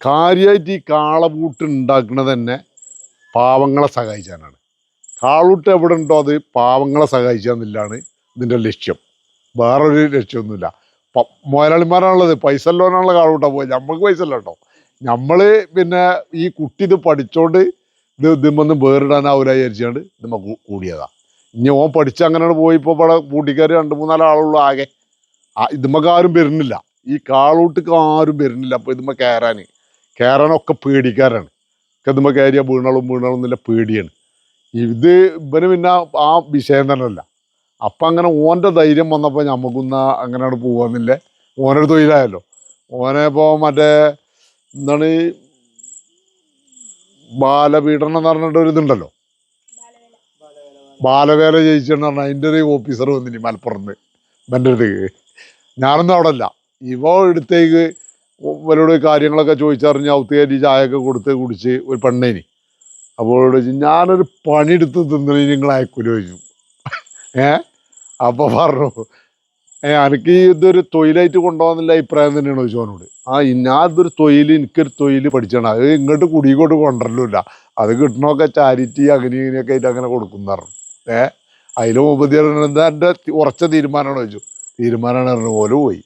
കാര്യമായിട്ട് ഈ കാളപൂട്ട് ഉണ്ടാക്കുന്നത് തന്നെ പാവങ്ങളെ സഹായിക്കാനാണ്. കാളൂട്ട് എവിടെ ഉണ്ടോ അത് പാവങ്ങളെ സഹായിക്കാന്നില്ലാണ് ഇതിൻ്റെ ലക്ഷ്യം. വേറൊരു ലക്ഷ്യമൊന്നുമില്ല. മുതലാളിമാരാണുള്ളത്, പൈസ ഉള്ളവനാണുള്ള കാളൂട്ടാ പോയി. നമുക്ക് പൈസ ഇല്ല കേട്ടോ. നമ്മൾ പിന്നെ ഈ കുട്ടി ഇത് പഠിച്ചോണ്ട് ഇതുമെന്ന് വേറിടാനാവില്ല വിചാരിച്ചാണ്ട് ഇതുമ്മ കൂടിയതാ. ഇനി ഓൻ പഠിച്ച് അങ്ങനെയാണ് പോയി. ഇപ്പോൾ ഇവിടെ കൂട്ടിക്കാർ 2-3 ആളുള്ളൂ ആകെ. ഇതുമ്മക്ക് ആരും വരുന്നില്ല, ഈ കാളൂട്ടിക്ക് ആരും വരുന്നില്ല. അപ്പോൾ ഇതുമ്മ കയറാനൊക്കെ പേടിക്കാരാണ്. ഇതുമ്മ കയറിയ വീണളും എന്നില്ല പേടിയാണ്. ഇത് ഇവന് പിന്നെ ആ വിഷയം തന്നെയല്ല. അപ്പം അങ്ങനെ ഓൻ്റെ ധൈര്യം വന്നപ്പോൾ നമുക്കൊന്ന് അങ്ങനെയാണ് പോകാമെന്നില്ലേ. ഓനൊരു തൊഴിലായല്ലോ. ഓനെ ഇപ്പോൾ മറ്റേ എന്താണ് ബാലപീഡനം എന്ന് പറഞ്ഞിട്ട് ഒരു ഇതുണ്ടല്ലോ, ബാലവേല ജയിച്ചെന്ന് പറഞ്ഞാൽ അതിൻ്റെ ഒരു ഓഫീസർ വന്നിനി മലപ്പുറത്ത് എൻ്റെ അടുത്തേക്ക്. ഞാനൊന്നും അവിടെ അല്ല. ഇവ എടുത്തേക്ക് ഇവരോട് കാര്യങ്ങളൊക്കെ ചോദിച്ചറിഞ്ഞ് ഔത്തുകയറ്റി ചായയൊക്കെ കൊടുത്ത് കുടിച്ച് ഒരു പെണ്ണേനി. അപ്പോൾ ചോദിച്ചു, ഞാനൊരു പണിയെടുത്ത് തിന്നണി നിങ്ങൾ അയക്കൂല ചോദിച്ചു. അപ്പോൾ പറഞ്ഞു, എനിക്ക് ഇതൊരു തൊഴിലായിട്ട് കൊണ്ടുപോകുന്നില്ല അഭിപ്രായം തന്നെയാണ് ചോദിച്ചവനോട്. ഞാൻ ഇതൊരു തൊഴിൽ, എനിക്കൊരു തൊഴിൽ പഠിച്ചാണ്, അത് ഇങ്ങോട്ട് കുടിക്കോട്ട് കൊണ്ടുവരലില്ല, അത് കിട്ടണമൊക്കെ ചാരിറ്റി അങ്ങനെ ഇങ്ങനെയൊക്കെ ആയിട്ട് അങ്ങനെ കൊടുക്കുന്ന പറഞ്ഞു. അതിലും ഉപദ്രവം എന്താ എൻ്റെ ഉറച്ച തീരുമാനമാണ് ചോദിച്ചു. തീരുമാനമാണ് പറഞ്ഞു. ഓല് പോയി.